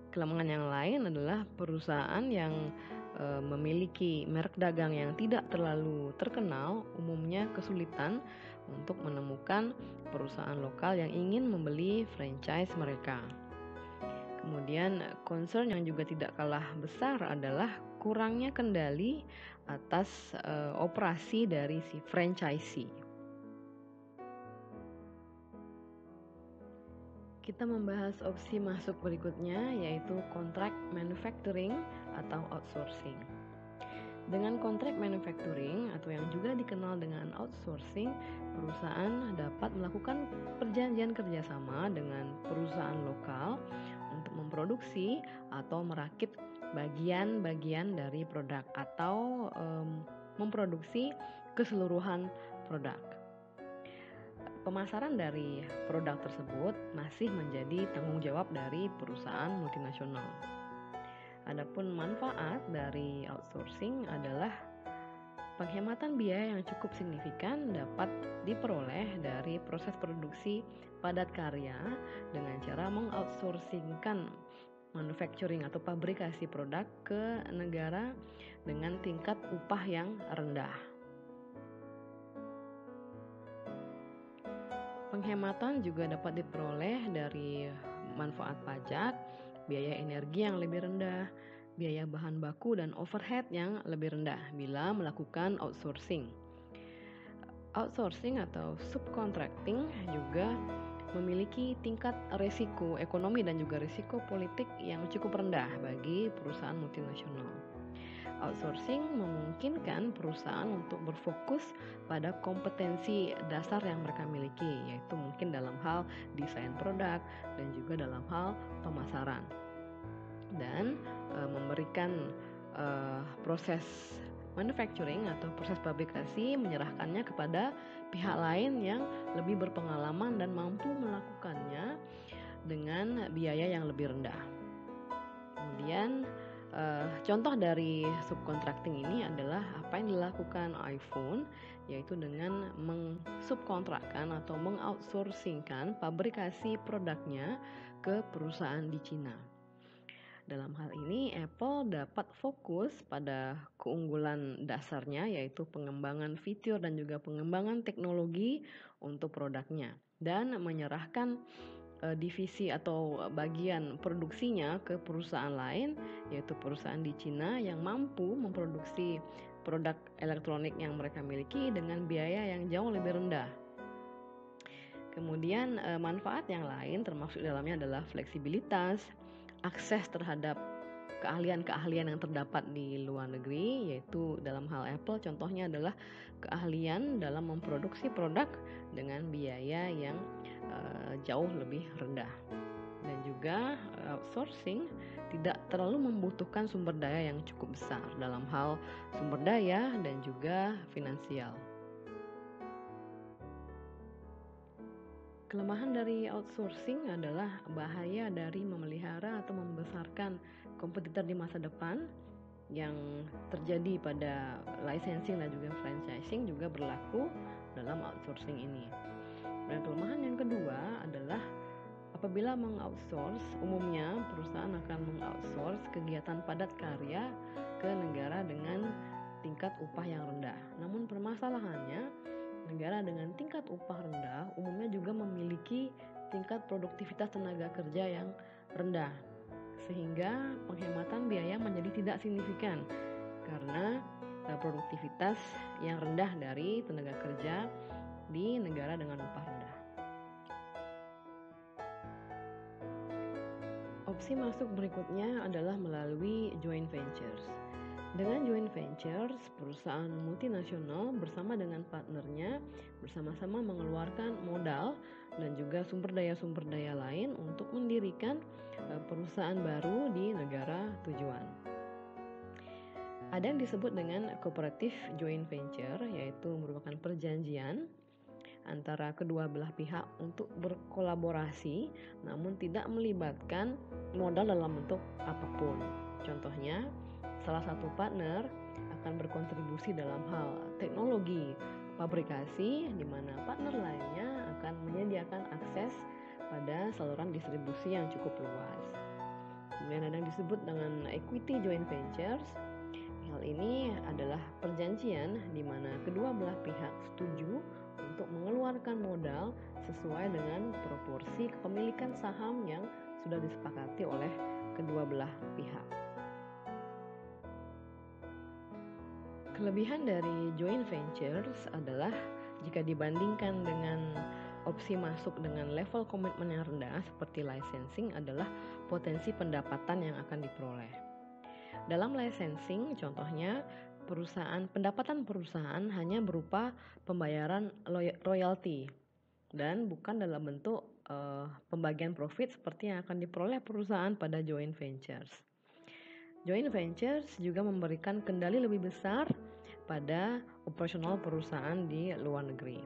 Kelemahan yang lain adalah perusahaan yang memiliki merek dagang yang tidak terlalu terkenal, umumnya kesulitan untuk menemukan perusahaan lokal yang ingin membeli franchise mereka. Kemudian concern yang juga tidak kalah besar adalah kurangnya kendali atas operasi dari si franchisee. Kita membahas opsi masuk berikutnya, yaitu contract manufacturing atau outsourcing. Dengan contract manufacturing atau yang juga dikenal dengan outsourcing, perusahaan dapat melakukan perjanjian kerjasama dengan perusahaan lokal untuk memproduksi atau merakit bagian-bagian dari produk atau memproduksi keseluruhan produk. Pemasaran dari produk tersebut masih menjadi tanggung jawab dari perusahaan multinasional. Adapun manfaat dari outsourcing adalah penghematan biaya yang cukup signifikan dapat diperoleh dari proses produksi padat karya dengan cara mengoutsourcingkan manufacturing atau pabrikasi produk ke negara dengan tingkat upah yang rendah. Penghematan juga dapat diperoleh dari manfaat pajak, biaya energi yang lebih rendah, biaya bahan baku dan overhead yang lebih rendah bila melakukan outsourcing. Outsourcing atau subcontracting juga memiliki tingkat risiko ekonomi dan juga risiko politik yang cukup rendah bagi perusahaan multinasional. Outsourcing memungkinkan perusahaan untuk berfokus pada kompetensi dasar yang mereka miliki, yaitu mungkin dalam hal desain produk dan juga dalam hal pemasaran, dan memberikan proses manufacturing atau proses pabrikasi, menyerahkannya kepada pihak lain yang lebih berpengalaman dan mampu melakukannya dengan biaya yang lebih rendah. Kemudian contoh dari subcontracting ini adalah apa yang dilakukan iPhone, yaitu dengan mensubkontrakkan atau mengoutsourcingkan pabrikasi produknya ke perusahaan di Cina. Dalam hal ini, Apple dapat fokus pada keunggulan dasarnya, yaitu pengembangan fitur dan juga pengembangan teknologi untuk produknya, dan menyerahkan divisi atau bagian produksinya ke perusahaan lain, yaitu perusahaan di Cina yang mampu memproduksi produk elektronik yang mereka miliki dengan biaya yang jauh lebih rendah. Kemudian manfaat yang lain termasuk dalamnya adalah fleksibilitas, akses terhadap keahlian-keahlian yang terdapat di luar negeri, yaitu dalam hal Apple contohnya adalah keahlian dalam memproduksi produk dengan biaya yang jauh lebih rendah. Dan juga outsourcing tidak terlalu membutuhkan sumber daya yang cukup besar dalam hal sumber daya dan juga finansial. Kelemahan dari outsourcing adalah bahaya dari memelihara atau membesarkan kompetitor di masa depan yang terjadi pada licensing dan juga franchising juga berlaku dalam outsourcing ini. Dan kelemahan yang kedua adalah apabila mengoutsource, umumnya perusahaan akan mengoutsource kegiatan padat karya ke negara dengan tingkat upah yang rendah. Namun permasalahannya, negara dengan tingkat upah rendah umumnya juga memiliki tingkat produktivitas tenaga kerja yang rendah, sehingga penghematan biaya menjadi tidak signifikan karena produktivitas yang rendah dari tenaga kerja di negara dengan upah rendah. Opsi masuk berikutnya adalah melalui joint ventures. Dengan joint ventures, perusahaan multinasional bersama dengan partnernya bersama-sama mengeluarkan modal dan juga sumber daya lain untuk mendirikan perusahaan baru di negara tujuan. Ada yang disebut dengan cooperative joint venture, yaitu merupakan perjanjian antara kedua belah pihak untuk berkolaborasi namun tidak melibatkan modal dalam bentuk apapun. Contohnya, salah satu partner akan berkontribusi dalam hal teknologi pabrikasi, di mana partner lainnya akan menyediakan akses pada saluran distribusi yang cukup luas. Kemudian ada yang disebut dengan equity joint ventures, Hal ini adalah perjanjian di mana kedua belah pihak setuju untuk mengeluarkan modal sesuai dengan proporsi kepemilikan saham yang sudah disepakati oleh kedua belah pihak. Kelebihan dari joint ventures adalah jika dibandingkan dengan opsi masuk dengan level komitmen yang rendah seperti licensing adalah potensi pendapatan yang akan diperoleh. Dalam licensing, contohnya pendapatan perusahaan hanya berupa pembayaran royalti dan bukan dalam bentuk pembagian profit seperti yang akan diperoleh perusahaan pada joint ventures. Joint ventures juga memberikan kendali lebih besar pada operasional perusahaan di luar negeri.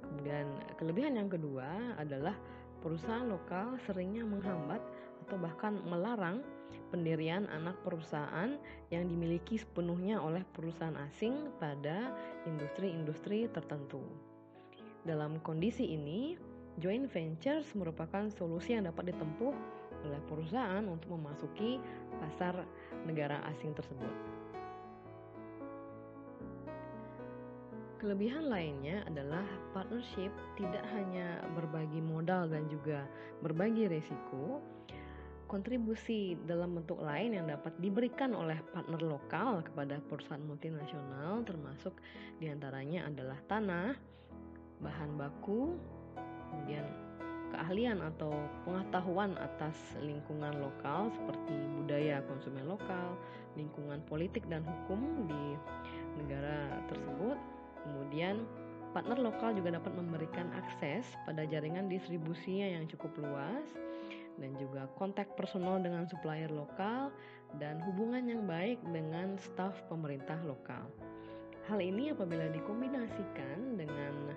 Kemudian kelebihan yang kedua adalah perusahaan lokal seringnya menghambat atau bahkan melarang pendirian anak perusahaan yang dimiliki sepenuhnya oleh perusahaan asing pada industri-industri tertentu. Dalam kondisi ini, joint ventures merupakan solusi yang dapat ditempuh oleh perusahaan untuk memasuki pasar negara asing tersebut. Kelebihan lainnya adalah partnership tidak hanya berbagi modal dan juga berbagi risiko. Kontribusi dalam bentuk lain yang dapat diberikan oleh partner lokal kepada perusahaan multinasional termasuk diantaranya adalah tanah, bahan baku, kemudian keahlian atau pengetahuan atas lingkungan lokal seperti budaya konsumen lokal, lingkungan politik dan hukum di negara tersebut. Kemudian partner lokal juga dapat memberikan akses pada jaringan distribusinya yang cukup luas dan juga kontak personal dengan supplier lokal dan hubungan yang baik dengan staf pemerintah lokal. Hal ini apabila dikombinasikan dengan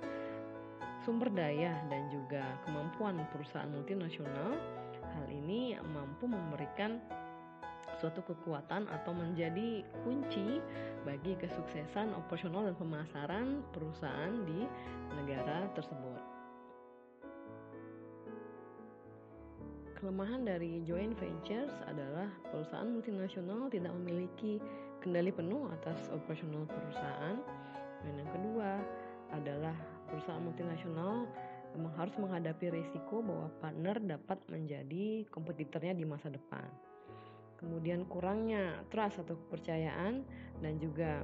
sumber daya dan juga kemampuan perusahaan multinasional, hal ini mampu memberikan suatu kekuatan atau menjadi kunci bagi kesuksesan operasional dan pemasaran perusahaan di negara tersebut. Kelemahan dari joint ventures adalah perusahaan multinasional tidak memiliki kendali penuh atas operasional perusahaan. Dan yang kedua adalah perusahaan multinasional memang harus menghadapi risiko bahwa partner dapat menjadi kompetitornya di masa depan. Kemudian kurangnya trust atau kepercayaan dan juga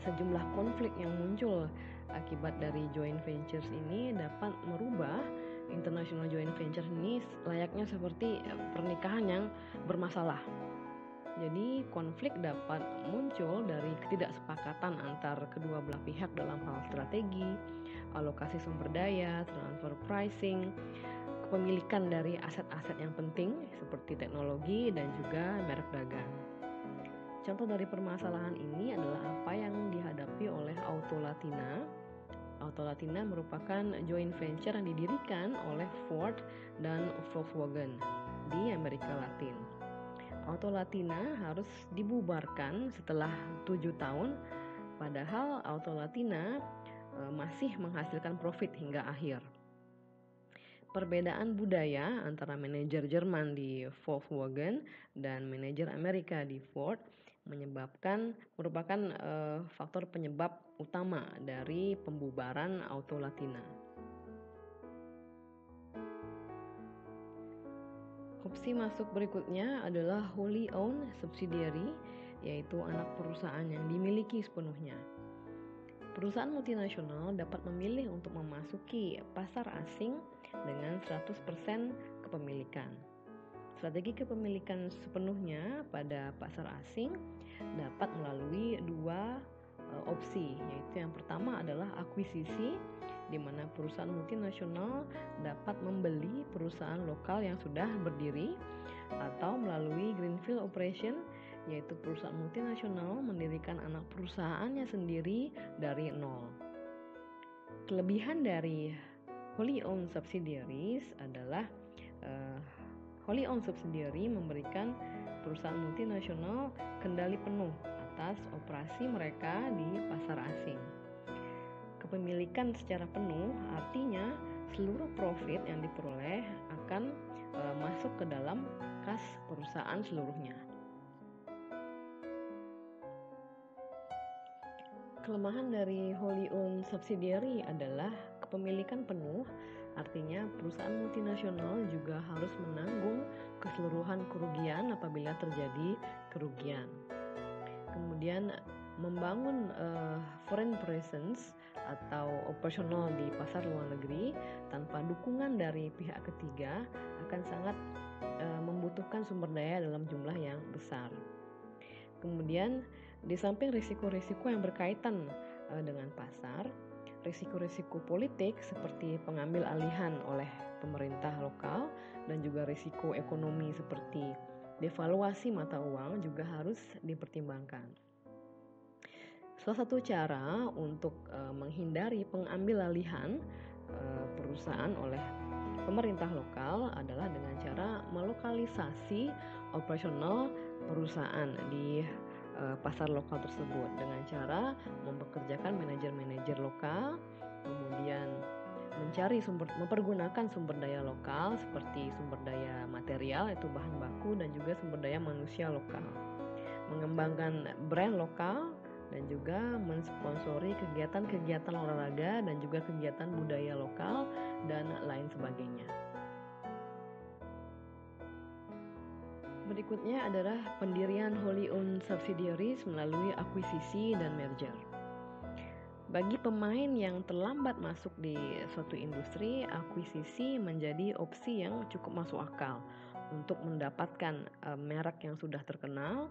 sejumlah konflik yang muncul akibat dari joint ventures ini dapat merubah international joint venture ini layaknya seperti pernikahan yang bermasalah. Jadi konflik dapat muncul dari ketidaksepakatan antar kedua belah pihak dalam hal strategi, alokasi sumber daya, transfer pricing, kepemilikan dari aset-aset yang penting seperti teknologi dan juga merek dagang. Contoh dari permasalahan ini adalah apa yang dihadapi oleh Autolatina. Autolatina merupakan joint venture yang didirikan oleh Ford dan Volkswagen di Amerika Latin. Autolatina harus dibubarkan setelah 7 tahun, padahal Autolatina masih menghasilkan profit hingga akhir. Perbedaan budaya antara manajer Jerman di Volkswagen dan manajer Amerika di Ford merupakan faktor penyebab utama dari pembubaran Autolatina. Opsi masuk berikutnya adalah wholly owned subsidiary, yaitu anak perusahaan yang dimiliki sepenuhnya. Perusahaan multinasional dapat memilih untuk memasuki pasar asing dengan 100% kepemilikan. Strategi kepemilikan sepenuhnya pada pasar asing dapat melalui dua opsi, yaitu yang pertama adalah akuisisi, di mana perusahaan multinasional dapat membeli perusahaan lokal yang sudah berdiri, atau melalui greenfield operation, yaitu perusahaan multinasional mendirikan anak perusahaannya sendiri dari nol. Kelebihan dari wholly owned subsidiaries adalah wholly owned subsidiary memberikan perusahaan multinasional kendali penuh atas operasi mereka di pasar asing. Kepemilikan secara penuh artinya seluruh profit yang diperoleh akan masuk ke dalam kas perusahaan seluruhnya. Kelemahan dari wholly owned subsidiary adalah kepemilikan penuh, artinya perusahaan multinasional juga harus menanggung keseluruhan kerugian apabila terjadi kerugian. Kemudian membangun foreign presence atau operasional di pasar luar negeri tanpa dukungan dari pihak ketiga akan sangat membutuhkan sumber daya dalam jumlah yang besar. Kemudian di samping risiko-risiko yang berkaitan dengan pasar, risiko-risiko politik seperti pengambil alihan oleh pemerintah lokal dan juga risiko ekonomi seperti devaluasi mata uang juga harus dipertimbangkan. Salah satu cara untuk menghindari pengambil alihan perusahaan oleh pemerintah lokal adalah dengan cara melokalisasi operasional perusahaan di pasar lokal tersebut dengan cara mempekerjakan manajer-manajer lokal, kemudian mempergunakan sumber daya lokal seperti sumber daya material yaitu bahan baku dan juga sumber daya manusia lokal, mengembangkan brand lokal dan juga mensponsori kegiatan-kegiatan olahraga dan juga kegiatan budaya lokal dan lain sebagainya. Berikutnya adalah pendirian wholly owned subsidiaries melalui akuisisi dan merger. Bagi pemain yang terlambat masuk di suatu industri, akuisisi menjadi opsi yang cukup masuk akal untuk mendapatkan merek yang sudah terkenal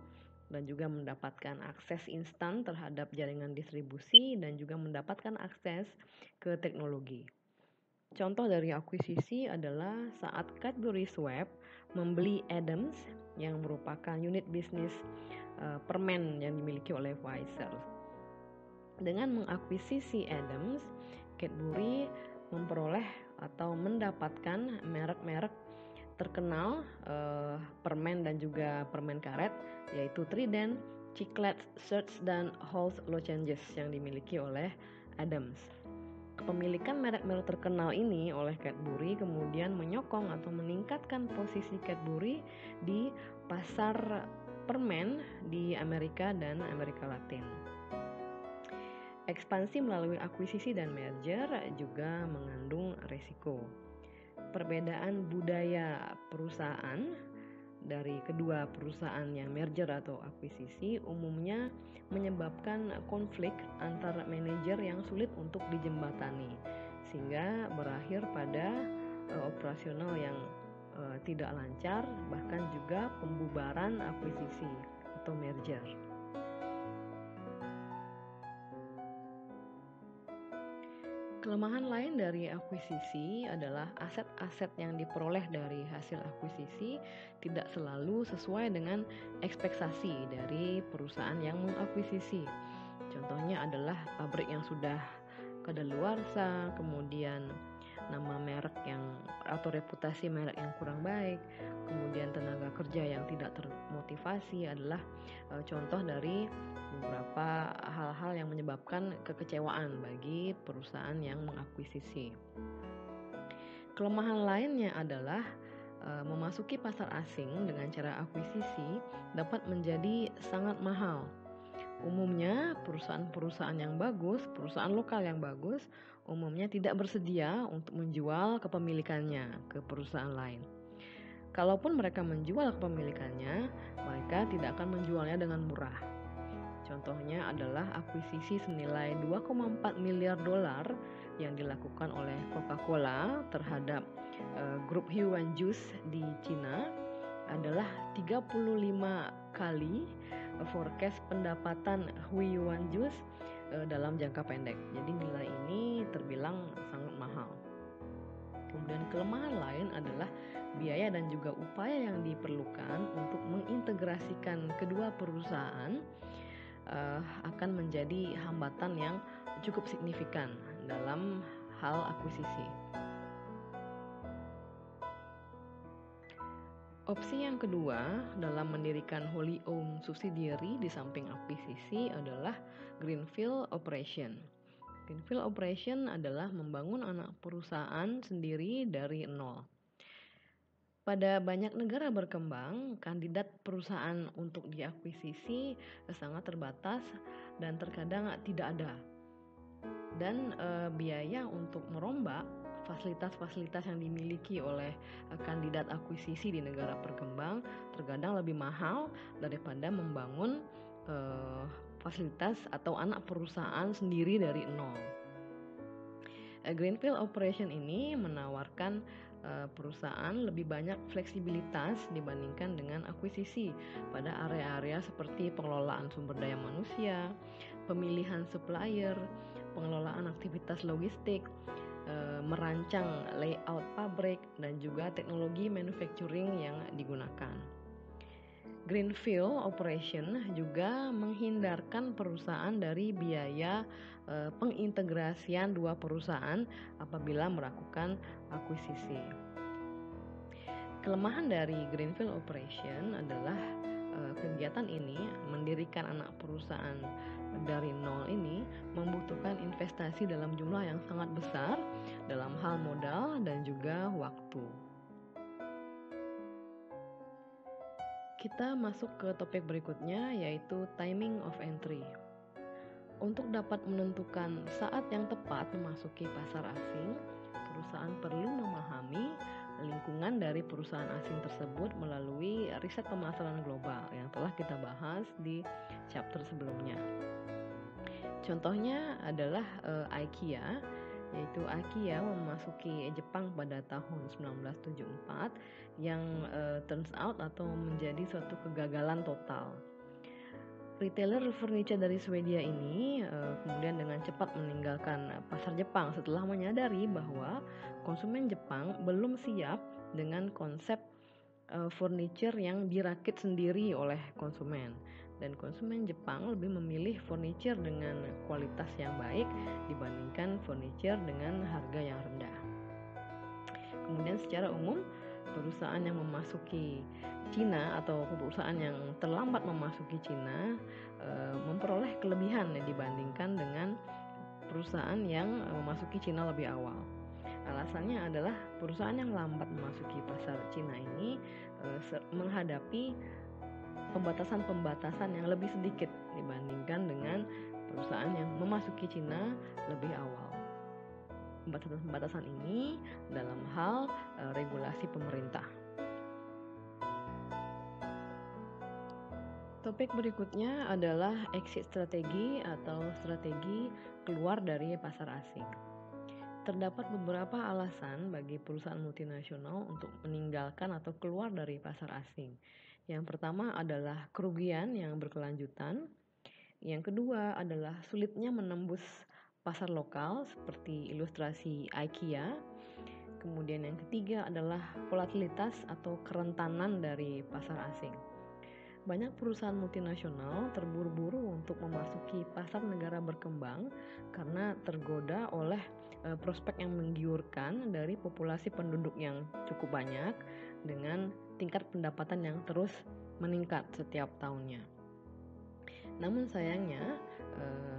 dan juga mendapatkan akses instan terhadap jaringan distribusi dan juga mendapatkan akses ke teknologi. Contoh dari akuisisi adalah saat Cadbury Schweppes membeli Adams yang merupakan unit bisnis permen yang dimiliki oleh Pfizer. Dengan mengakuisisi Adams, Cadbury memperoleh atau mendapatkan merek-merek terkenal permen dan juga permen karet yaitu Trident, Chiclets, Surts, dan Halls Lozenges yang dimiliki oleh Adams. Kepemilikan merek-merek terkenal ini oleh Cadbury kemudian menyokong atau meningkatkan posisi Cadbury di pasar permen di Amerika dan Amerika Latin. Ekspansi melalui akuisisi dan merger juga mengandung risiko. Perbedaan budaya perusahaan dari kedua perusahaan yang merger atau akuisisi umumnya menyebabkan konflik antara manajer yang sulit untuk dijembatani sehingga berakhir pada operasional yang tidak lancar, bahkan juga pembubaran akuisisi atau merger. Kelemahan lain dari akuisisi adalah aset-aset yang diperoleh dari hasil akuisisi tidak selalu sesuai dengan ekspektasi dari perusahaan yang mengakuisisi. Contohnya adalah pabrik yang sudah kadaluarsa, kemudian nama merek yang atau reputasi merek yang kurang baik, kemudian tenaga kerja yang tidak termotivasi adalah contoh dari beberapa hal-hal yang menyebabkan kekecewaan bagi perusahaan yang mengakuisisi. Kelemahan lainnya adalah memasuki pasar asing dengan cara akuisisi dapat menjadi sangat mahal. Umumnya perusahaan-perusahaan yang bagus, perusahaan lokal yang bagus, umumnya tidak bersedia untuk menjual kepemilikannya ke perusahaan lain. Kalaupun mereka menjual kepemilikannya, mereka tidak akan menjualnya dengan murah. Contohnya adalah akuisisi senilai 2,4 miliar dolar yang dilakukan oleh Coca-Cola terhadap grup Huan Juice di Cina adalah 35 kali forecast pendapatan Huan Juice dalam jangka pendek. Jadi nilai ini terbilang sangat mahal. Kemudian kelemahan lain adalah biaya dan juga upaya yang diperlukan untuk mengintegrasikan kedua perusahaan akan menjadi hambatan yang cukup signifikan dalam hal akuisisi. Opsi yang kedua dalam mendirikan wholly owned subsidiary di samping akuisisi adalah greenfield operation. Greenfield operation adalah membangun anak perusahaan sendiri dari nol. Pada banyak negara berkembang, kandidat perusahaan untuk diakuisisi sangat terbatas dan terkadang tidak ada. Dan biaya untuk merombak fasilitas-fasilitas yang dimiliki oleh kandidat akuisisi di negara berkembang terkadang lebih mahal daripada membangun fasilitas atau anak perusahaan sendiri dari nol. Greenfield Operation ini menawarkan perusahaan lebih banyak fleksibilitas dibandingkan dengan akuisisi pada area-area seperti pengelolaan sumber daya manusia, pemilihan supplier, pengelolaan aktivitas logistik, merancang layout pabrik, dan juga teknologi manufacturing yang digunakan. Greenfield Operation juga menghindarkan perusahaan dari biaya pengintegrasian dua perusahaan apabila melakukan akuisisi. Kelemahan dari Greenfield Operation adalah kegiatan ini mendirikan anak perusahaan dari nol ini membutuhkan investasi dalam jumlah yang sangat besar dalam hal modal dan juga waktu. Kita masuk ke topik berikutnya, yaitu timing of entry. Untuk dapat menentukan saat yang tepat memasuki pasar asing, perusahaan perlu memahami lingkungan dari perusahaan asing tersebut melalui riset pemasaran global yang telah kita bahas di chapter sebelumnya. Contohnya adalah IKEA, yaitu IKEA memasuki Jepang pada tahun 1974 yang turns out atau menjadi suatu kegagalan total. Retailer furniture dari Swedia ini kemudian dengan cepat meninggalkan pasar Jepang setelah menyadari bahwa konsumen Jepang belum siap dengan konsep furniture yang dirakit sendiri oleh konsumen, dan konsumen Jepang lebih memilih furniture dengan kualitas yang baik dibandingkan furniture dengan harga yang rendah. Kemudian secara umum perusahaan yang memasuki Cina atau perusahaan yang terlambat memasuki Cina memperoleh kelebihan dibandingkan dengan perusahaan yang memasuki Cina lebih awal. Alasannya adalah perusahaan yang lambat memasuki pasar Cina ini menghadapi pembatasan-pembatasan yang lebih sedikit dibandingkan dengan perusahaan yang memasuki Cina lebih awal. Pembatasan-pembatasan ini dalam hal regulasi pemerintah. Topik berikutnya adalah exit strategi atau strategi keluar dari pasar asing. Terdapat beberapa alasan bagi perusahaan multinasional untuk meninggalkan atau keluar dari pasar asing. Yang pertama adalah kerugian yang berkelanjutan. Yang kedua adalah sulitnya menembus pasar lokal seperti ilustrasi IKEA. Kemudian yang ketiga adalah volatilitas atau kerentanan dari pasar asing. Banyak perusahaan multinasional terburu-buru untuk memasuki pasar negara berkembang karena tergoda oleh prospek yang menggiurkan dari populasi penduduk yang cukup banyak dengan tingkat pendapatan yang terus meningkat setiap tahunnya. Namun sayangnya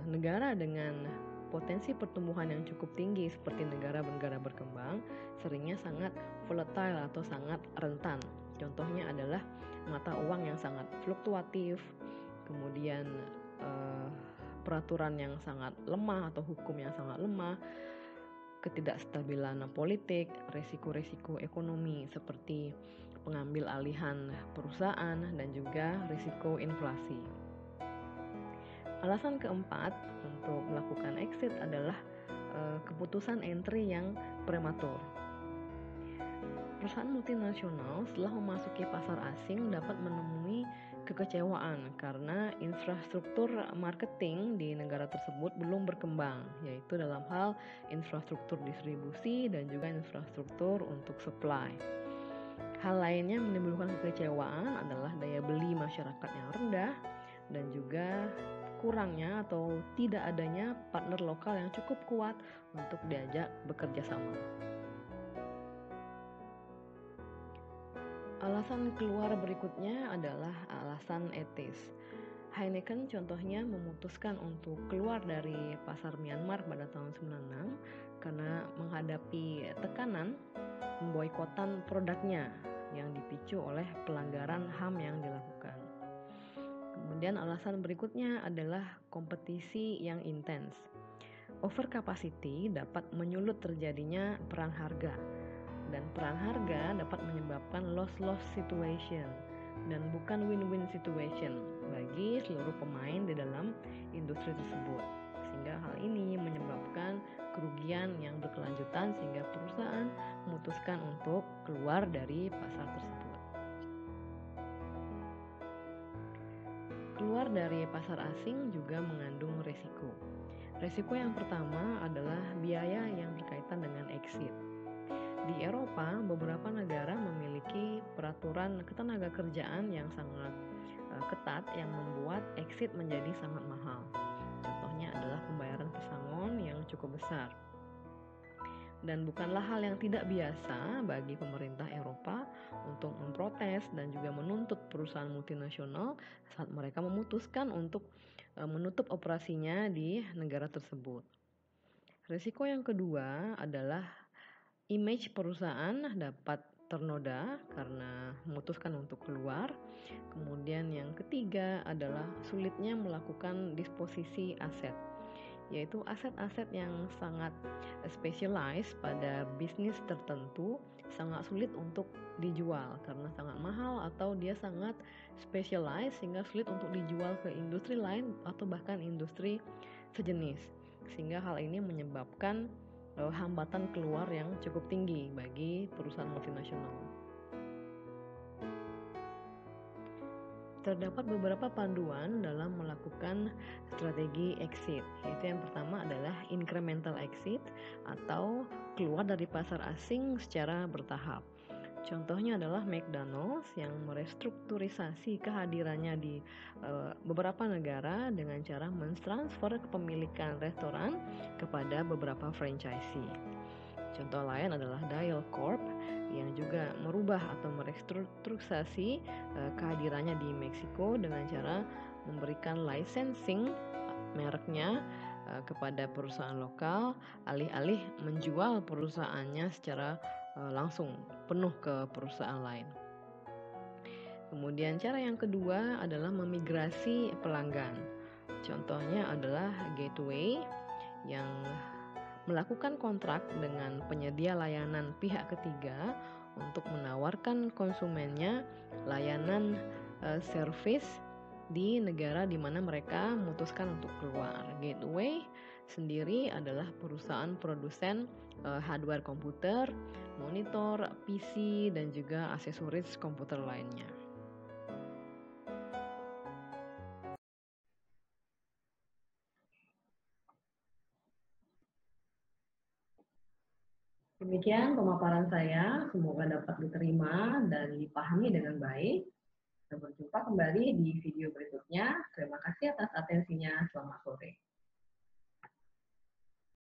negara dengan potensi pertumbuhan yang cukup tinggi seperti negara-negara berkembang seringnya sangat volatile atau sangat rentan. Contohnya adalah mata uang yang sangat fluktuatif, kemudian peraturan yang sangat lemah atau hukum yang sangat lemah, ketidakstabilan politik, resiko-resiko ekonomi seperti pengambil alihan perusahaan dan juga risiko inflasi. Alasan keempat untuk melakukan exit adalah keputusan entry yang prematur. Perusahaan multinasional setelah memasuki pasar asing dapat menemui kekecewaan karena infrastruktur marketing di negara tersebut belum berkembang, yaitu dalam hal infrastruktur distribusi dan juga infrastruktur untuk supply. Hal lainnya menimbulkan kekecewaan adalah daya beli masyarakat yang rendah dan juga kurangnya atau tidak adanya partner lokal yang cukup kuat untuk diajak bekerja sama. Alasan keluar berikutnya adalah alasan etis. Heineken contohnya memutuskan untuk keluar dari pasar Myanmar pada tahun 96 karena menghadapi tekanan pemboikotan produknya yang dipicu oleh pelanggaran HAM yang dilakukan. Kemudian alasan berikutnya adalah kompetisi yang intens. Overcapacity dapat menyulut terjadinya perang harga, dan perang harga dapat menyebabkan loss-loss situation dan bukan win-win situation bagi seluruh pemain di dalam industri tersebut. Sehingga hal ini menyebabkan kerugian yang berkelanjutan sehingga perusahaan memutuskan untuk keluar dari pasar tersebut. Keluar dari pasar asing juga mengandung resiko. Resiko yang pertama adalah biaya yang berkaitan dengan exit. Di Eropa, beberapa negara memiliki peraturan ketenagakerjaan yang sangat ketat yang membuat exit menjadi sangat mahal. Contohnya adalah pembayaran pesangon yang cukup besar. Dan bukanlah hal yang tidak biasa bagi pemerintah Eropa untuk memprotes dan juga menuntut perusahaan multinasional saat mereka memutuskan untuk menutup operasinya di negara tersebut. Risiko yang kedua adalah image perusahaan dapat ternoda karena memutuskan untuk keluar. Kemudian yang ketiga adalah sulitnya melakukan disposisi aset, yaitu aset-aset yang sangat specialized pada bisnis tertentu sangat sulit untuk dijual karena sangat mahal atau dia sangat specialized sehingga sulit untuk dijual ke industri lain atau bahkan industri sejenis. Sehingga hal ini menyebabkan hambatan keluar yang cukup tinggi bagi perusahaan multinasional. Terdapat beberapa panduan dalam melakukan strategi exit, yaitu yang pertama adalah incremental exit atau keluar dari pasar asing secara bertahap. Contohnya adalah McDonald's yang merestrukturisasi kehadirannya di beberapa negara dengan cara mentransfer kepemilikan restoran kepada beberapa franchisee. Contoh lain adalah Dial Corp yang juga merubah atau merestrukturisasi kehadirannya di Meksiko dengan cara memberikan licensing mereknya kepada perusahaan lokal alih-alih menjual perusahaannya secara langsung penuh ke perusahaan lain. Kemudian cara yang kedua adalah memigrasi pelanggan. Contohnya adalah Gateway yang melakukan kontrak dengan penyedia layanan pihak ketiga untuk menawarkan konsumennya layanan service di negara di mana mereka memutuskan untuk keluar. Gateway sendiri adalah perusahaan produsen hardware komputer, monitor, PC, dan juga aksesoris komputer lainnya. Demikian pemaparan saya, semoga dapat diterima dan dipahami dengan baik. Sampai berjumpa kembali di video berikutnya. Terima kasih atas atensinya. Selamat sore.